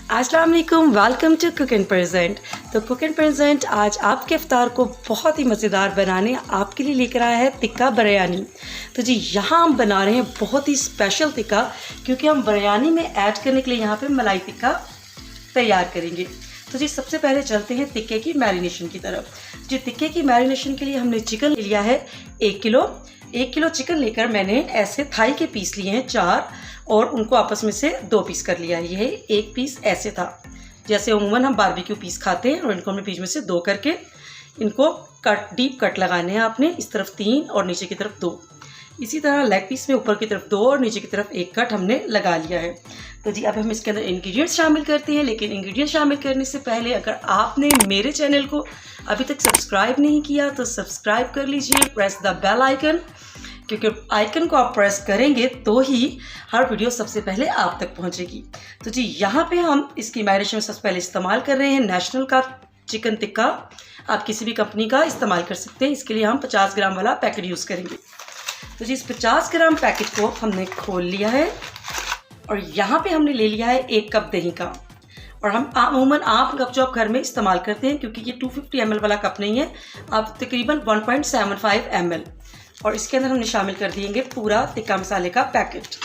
अस्सलाम वालेकुम, welcome to cook and present. तो कुक एंड प्रेजेंट आज आपके इफ्तार को बहुत ही मज़ेदार बनाने आपके लिए लेकर आया है टिक्का बिरयानी। तो जी यहाँ हम बना रहे हैं बहुत ही स्पेशल टिक्का, क्योंकि हम बिरयानी में ऐड करने के लिए यहाँ पे मलाई टिक्का तैयार करेंगे। तो जी सबसे पहले चलते हैं टिक्के की मैरिनेशन की तरफ। जी टिक्के की मैरिनेशन के लिए हमने चिकन ले लिया है 1 किलो। 1 किलो चिकन लेकर मैंने ऐसे थाई के पीस लिए हैं 4 और उनको आपस में से 2 पीस कर लिया है। ये एक पीस ऐसे था जैसे उमूमन हम बारबेक्यू पीस खाते हैं, और इनको हमने बीच में से 2 करके इनको डीप कट लगाने हैं आपने। इस तरफ 3 और नीचे की तरफ 2। इसी तरह लेग पीस में ऊपर की तरफ 2 और नीचे की तरफ 1 कट हमने लगा लिया है। तो जी अब हम इसके अंदर इंग्रेडिएंट्स शामिल करते हैं, लेकिन इंग्रेडिएंट्स शामिल करने से पहले अगर आपने मेरे चैनल को अभी तक सब्सक्राइब नहीं किया तो सब्सक्राइब कर लीजिए, प्रेस द बेल आइकन, क्योंकि आइकन को आप प्रेस करेंगे तो ही हर वीडियो सबसे पहले आप तक पहुंचेगी। तो जी यहाँ पे हम इसकी मैरिनेशन में सबसे पहले इस्तेमाल कर रहे हैं नेशनल का चिकन टिक्का। आप किसी भी कंपनी का इस्तेमाल कर सकते हैं। इसके लिए हम 50 ग्राम वाला पैकेट यूज़ करेंगे। तो जी इस 50 ग्राम पैकेट को हमने खोल लिया है और यहाँ पे हमने ले लिया है 1 कप दही का। और हम अमूमन आम कप जो आप घर में इस्तेमाल करते हैं, क्योंकि ये 250 ml वाला कप नहीं है, आप तकरीबन 1.75 ml। और इसके अंदर हमने शामिल कर दिएंगे पूरा टिक्का मसाले का पैकेट।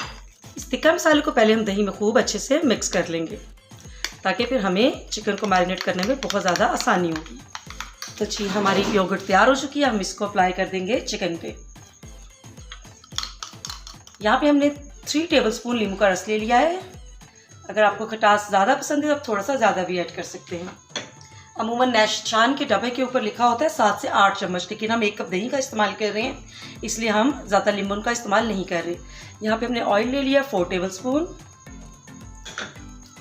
इस टिक्का मसाले को पहले हम दही में खूब अच्छे से मिक्स कर लेंगे, ताकि फिर हमें चिकन को मैरिनेट करने में बहुत ज़्यादा आसानी होगी। तो जी हमारी योगर्ट तैयार हो चुकी है, हम इसको अप्लाई कर देंगे चिकन पे। यहाँ पे हमने 3 टेबलस्पून नींबू का रस ले लिया है। अगर आपको खटास ज़्यादा पसंद है तो आप थोड़ा सा ज़्यादा भी ऐड कर सकते हैं। अमूमन नैशान के डब्बे के ऊपर लिखा होता है 7 से 8 चम्मच, लेकिन हम 1 कप दही का इस्तेमाल कर रहे हैं, इसलिए हम ज़्यादा नींबू का इस्तेमाल नहीं कर रहे। यहाँ पे हमने ऑयल ले लिया 4 टेबलस्पून,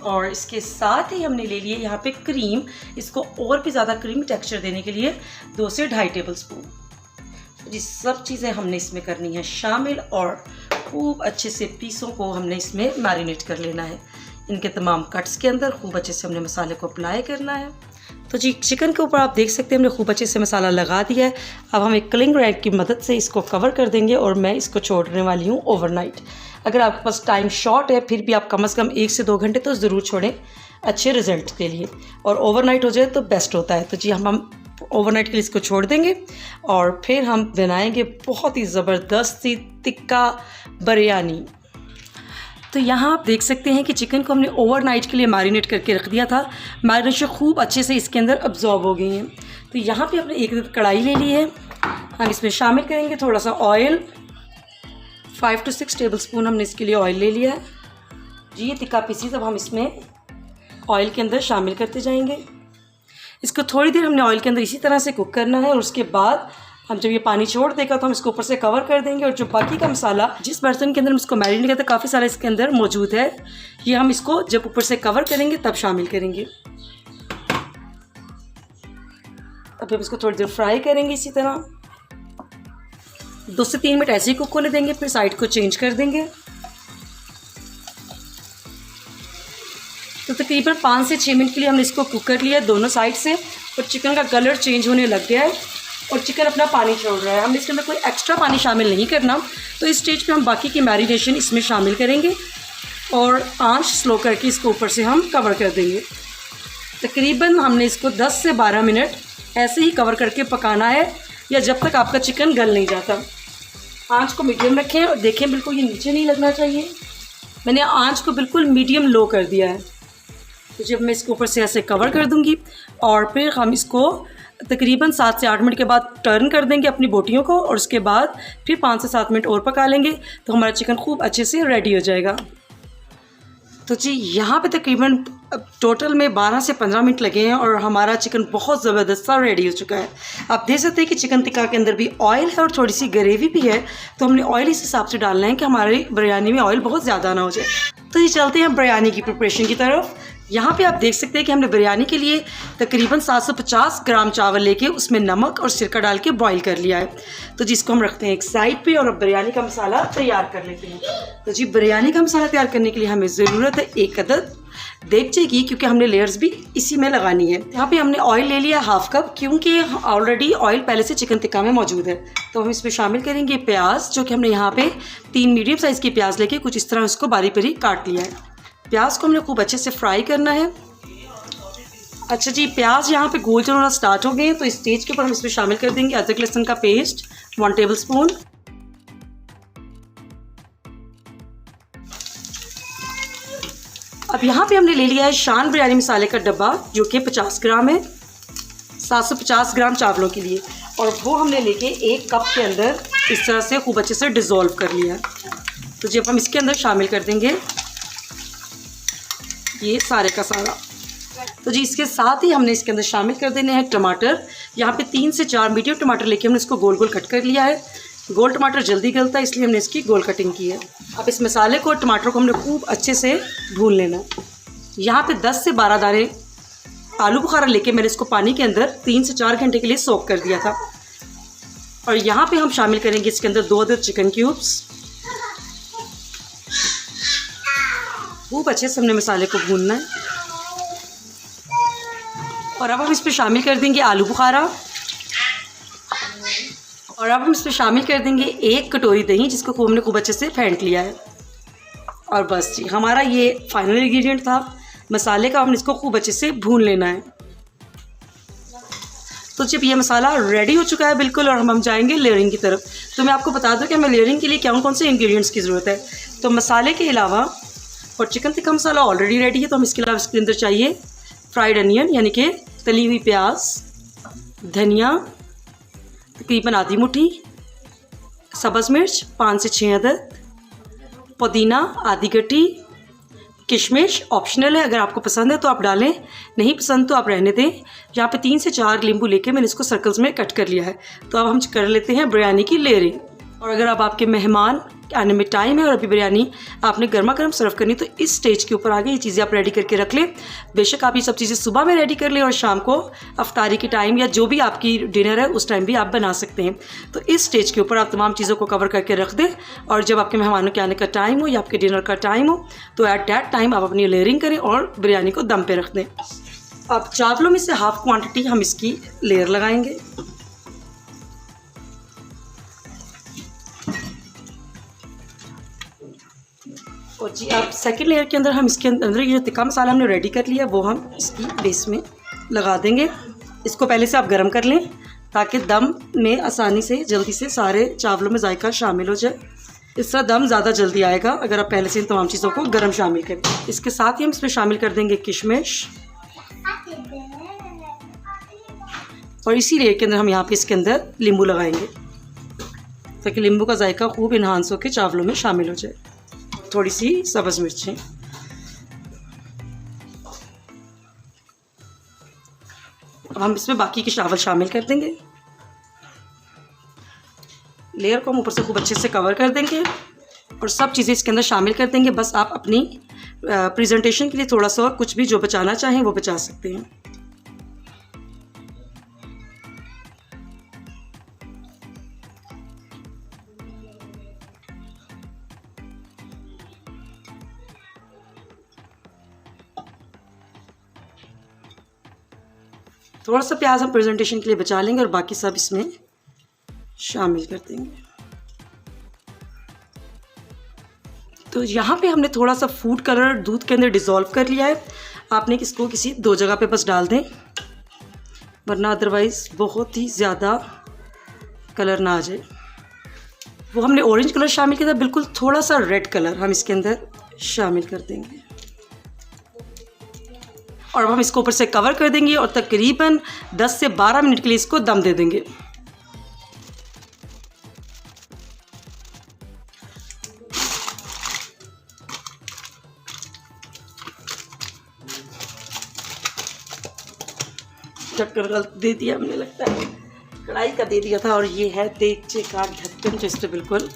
और इसके साथ ही हमने ले लिए यहाँ पे क्रीम। इसको और भी ज़्यादा क्रीमी टेक्सचर देने के लिए 2 से 2.5 टेबलस्पून। ये सब चीज़ें हमने इसमें करनी है शामिल, और खूब अच्छे से पीसों को हमने इसमें मैरिनेट कर लेना है। इनके तमाम कट्स के अंदर खूब अच्छे से हमने मसाले को अप्लाई करना है। तो जी चिकन के ऊपर आप देख सकते हैं हमने खूब अच्छे से मसाला लगा दिया है। अब हम एक क्लिंग रैग की मदद से इसको कवर कर देंगे, और मैं इसको छोड़ने वाली हूँ ओवरनाइट। अगर आपके पास टाइम शॉर्ट है फिर भी आप कम से कम 1 से 2 घंटे तो ज़रूर छोड़ें अच्छे रिजल्ट के लिए, और ओवरनाइट हो जाए तो बेस्ट होता है। तो जी हम ओवरनाइट के लिए इसको छोड़ देंगे, और फिर हम बनाएंगे बहुत ही ज़बरदस्त सी टिक्का बिरयानी। तो यहाँ आप देख सकते हैं कि चिकन को हमने ओवरनाइट के लिए मैरिनेट करके रख दिया था। मैरिनेशन खूब अच्छे से इसके अंदर अब्जॉर्ब हो गई हैं। तो यहाँ पे हमने एक कढ़ाई ले ली है, हम इसमें शामिल करेंगे थोड़ा सा ऑयल। 5 से 6 टेबलस्पून हमने इसके लिए ऑयल ले लिया है। जी ये टिक्का पीसीज अब हम इसमें ऑयल के अंदर शामिल करते जाएंगे। इसको थोड़ी देर हमने ऑयल के अंदर इसी तरह से कुक करना है, और उसके बाद हम जब ये पानी छोड़ देगा तो हम इसको ऊपर से कवर कर देंगे। और जो बाकी का मसाला जिस बर्तन के अंदर हम इसको मैरिनेट करते हैं काफ़ी सारा इसके अंदर मौजूद है, ये हम इसको जब ऊपर से कवर करेंगे तब शामिल करेंगे। अब हम इसको थोड़ी देर फ्राई करेंगे इसी तरह 2 से 3 मिनट ऐसे ही कुक होने देंगे, फिर साइड को चेंज कर देंगे। तो तकरीबन 5 से 6 मिनट के लिए हमने इसको कुक कर लिया दोनों साइड से, और चिकन का कलर चेंज होने लग गया है और चिकन अपना पानी छोड़ रहा है। हमने इसके अंदर कोई एक्स्ट्रा पानी शामिल नहीं करना। तो इस स्टेज पे हम बाकी की मैरिनेशन इसमें शामिल करेंगे, और आंच स्लो करके इसको ऊपर से हम कवर कर देंगे। तकरीबन हमने इसको 10 से 12 मिनट ऐसे ही कवर करके पकाना है, या जब तक आपका चिकन गल नहीं जाता। आंच को मीडियम रखें, और देखें बिल्कुल ये नीचे नहीं लगना चाहिए। मैंने आंच को बिल्कुल मीडियम लो कर दिया है। तो जब मैं इसको ऊपर से ऐसे कवर कर दूँगी, और फिर हम इसको तकरीबन 7 से 8 मिनट के बाद टर्न कर देंगे अपनी बोटियों को, और उसके बाद फिर 5 से 7 मिनट और पका लेंगे, तो हमारा चिकन खूब अच्छे से रेडी हो जाएगा। तो जी यहाँ पे तकरीबन टोटल में 12 से 15 मिनट लगे हैं, और हमारा चिकन बहुत ज़बरदस्त सा रेडी हो चुका है। आप देख सकते हैं कि चिकन टिक्का के अंदर भी ऑयल है और थोड़ी सी ग्रेवी भी है, तो हमने ऑयल इस हिसाब से डालना है कि हमारी बिरयानी में ऑयल बहुत ज़्यादा ना हो जाए। तो ये चलते हैं बिरयानी की प्रिपरेशन की तरफ। यहाँ पे आप देख सकते हैं कि हमने बिरयानी के लिए तकरीबन 750 ग्राम चावल लेके उसमें नमक और सिरका डाल के बॉईल कर लिया है। तो जिसको हम रखते हैं एक साइड पे, और अब बिरयानी का मसाला तैयार कर लेते हैं। तो जी बिरयानी का मसाला तैयार करने के लिए हमें ज़रूरत है 1 अदद देगचे की, क्योंकि हमने लेयर्स भी इसी में लगानी है। यहाँ पे हमने ऑयल ले लिया 1/2 कप, क्योंकि ऑलरेडी ऑयल पहले से चिकन टिक्का में मौजूद है। तो हम इसमें शामिल करेंगे प्याज, जो कि हमने यहाँ पे 3 मीडियम साइज़ की प्याज लेके कुछ इस तरह उसको बारीक बारीक काट लिया है। प्याज को हमने खूब अच्छे से फ्राई करना है। अच्छा जी, प्याज यहाँ पे गोल्डन होना स्टार्ट हो गए हैं, तो इस स्टेज के ऊपर हम इसमें शामिल कर देंगे अदरक लहसुन का पेस्ट 1 टेबलस्पून। अब यहाँ पे हमने ले लिया है शान बिरयानी मसाले का डब्बा, जो कि 50 ग्राम है, 750 ग्राम चावलों के लिए, और वो हमने लेके 1 कप के अंदर इस तरह से खूब अच्छे से डिज़ोल्व कर लिया है। तो जब हम इसके अंदर शामिल कर देंगे ये सारे का सारा, तो जी इसके साथ ही हमने इसके अंदर शामिल कर देने हैं टमाटर। यहाँ पे 3 से 4 मीडियम टमाटर लेके हमने इसको गोल गोल कट कर लिया है। गोल टमाटर जल्दी गलता है, इसलिए हमने इसकी गोल कटिंग की है। अब इस मसाले को, टमाटर को हमने खूब अच्छे से भून लेना है। यहाँ पे 10 से 12 दाने आलू बुखारा लेके मैंने इसको पानी के अंदर 3 से 4 घंटे के लिए सोक कर दिया था। और यहाँ पे हम शामिल करेंगे इसके अंदर 2 अदद चिकन क्यूब्स। खूब अच्छे से हमने मसाले को भूनना है। और अब हम इस पर शामिल कर देंगे आलू बुखारा, और अब हम इस पर शामिल कर देंगे 1 कटोरी दही, जिसको हमने खूब अच्छे से फेंट लिया है। और बस जी, हमारा ये फाइनल इंग्रेडिएंट था मसाले का। हमने इसको खूब अच्छे से भून लेना है। तो जब ये मसाला रेडी हो चुका है बिल्कुल, और हम जाएंगे लेयरिंग की तरफ। तो मैं आपको बता दूं कि हमें लेयरिंग के लिए कौन कौन से इंग्रेडिएंट्स की ज़रूरत है। तो मसाले के अलावा, और chicken tikka masala already ready है, तो हम इसके अलावा इसके अंदर चाहिए फ्राइड अनियन, यानी कि तली हुई प्याज, धनिया तकरीबन आधी मुट्ठी, सब्ज़ मिर्च 5 से 6 अदद, पुदीना आधी गट्टी, किशमिश ऑप्शनल है, अगर आपको पसंद है तो आप डालें, नहीं पसंद तो आप रहने दें। यहाँ पे 3 से 4 नींबू लेके मैंने इसको सर्कल्स में कट कर लिया है। तो अब हम कर लेते हैं बिरयानी की लेयरिंग। और अगर अब आपके मेहमान आने में टाइम है और अभी बिरयानी आपने गर्मा गर्म सर्व करनी, तो इस स्टेज के ऊपर आगे ये चीज़ें आप रेडी करके रख लें। बेशक आप ये सब चीज़ें सुबह में रेडी कर लें, और शाम को अफ्तारी के टाइम या जो भी आपकी डिनर है उस टाइम भी आप बना सकते हैं। तो इस स्टेज के ऊपर आप तमाम चीज़ों को कवर करके रख दें, और जब आपके मेहमानों के आने का टाइम हो या आपके डिनर का टाइम हो, तो एट दैट टाइम आप अपनी लेयरिंग करें और बिरयानी को दम पे रख दें। अब चावलों में से हाफ़ क्वान्टिटी हम इसकी लेयर लगाएंगे। और जी अब सेकंड लेयर के अंदर हम इसके अंदर ये जो टिक्का मसाला हमने रेडी कर लिया है वो हम इसकी बेस में लगा देंगे। इसको पहले से आप गर्म कर लें, ताकि दम में आसानी से जल्दी से सारे चावलों में जायका शामिल हो जाए। इस तरह दम ज़्यादा जल्दी आएगा अगर आप पहले से इन तमाम चीज़ों को गर्म शामिल करें। इसके साथ ही हम इसमें शामिल कर देंगे किशमिश, और इसी लेयर के अंदर हम यहाँ पे इसके अंदर नींबू लगाएंगे, ताकि नींबू का जायका खूब इन्हांस होकर चावलों में शामिल हो जाए। थोड़ी सी सब्ज़ मिर्चें, अब हम इसमें बाकी के चावल शामिल कर देंगे। लेयर को हम ऊपर से खूब अच्छे से कवर कर देंगे और सब चीज़ें इसके अंदर शामिल कर देंगे। बस आप अपनी प्रेजेंटेशन के लिए थोड़ा सा और कुछ भी जो बचाना चाहें वो बचा सकते हैं। थोड़ा सा प्याज हम प्रेजेंटेशन के लिए बचा लेंगे और बाकी सब इसमें शामिल कर देंगे। तो यहाँ पे हमने थोड़ा सा फूड कलर दूध के अंदर डिज़ोल्व कर लिया है। आपने इसको किसी 2 जगह पे बस डाल दें, वरना अदरवाइज़ बहुत ही ज़्यादा कलर ना आ जाए। वो हमने ऑरेंज कलर शामिल किया था, बिल्कुल थोड़ा सा रेड कलर हम इसके अंदर शामिल कर देंगे। और अब हम इसको ऊपर से कवर कर देंगे और तकरीबन 10 से 12 मिनट के लिए इसको दम दे देंगे। ढक्कन गलत दे दिया हमने, लगता है कढ़ाई का दे दिया था, और ये है देगचे का ढक्कन जो इस पर बिल्कुल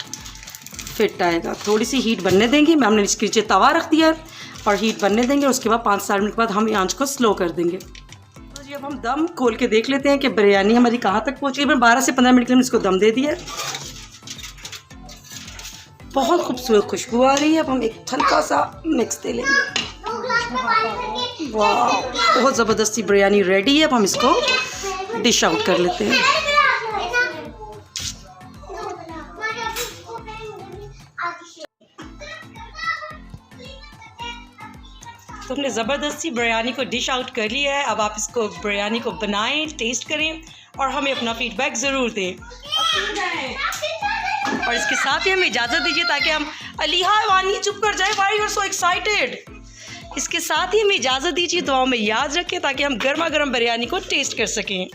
फिट आएगा। थोड़ी सी हीट बनने देंगे। हमने इसके नीचे तवा रख दिया है और हीट बनने देंगे। उसके बाद 5-7 मिनट के बाद हम आंच को स्लो कर देंगे। तो जी अब हम दम खोल के देख लेते हैं कि बिरयानी हमारी कहाँ तक पहुँची है। मैंने 12 से 15 मिनट के लिए इसको दम दे दिया। बहुत खूबसूरत खुशबू आ रही है। अब हम एक हल्का सा मिक्स दे लेंगे। वाह, बहुत ज़बरदस्ती बिरयानी रेडी है। अब हम इसको डिश आउट कर लेते हैं। तो हमने ज़बरदस्ती बिरयानी को डिश आउट कर लिया है। अब आप इसको बिरयानी को बनाएं, टेस्ट करें और हमें अपना फीडबैक ज़रूर दें। और इसके साथ ही हमें इजाज़त दीजिए ताकि हम अलीहा वानी चुप कर जाए, why you are so excited. इसके साथ ही हमें इजाज़त दीजिए, दुआओं में याद रखें ताकि हम गर्मा गर्म बिरयानी को टेस्ट कर सकें।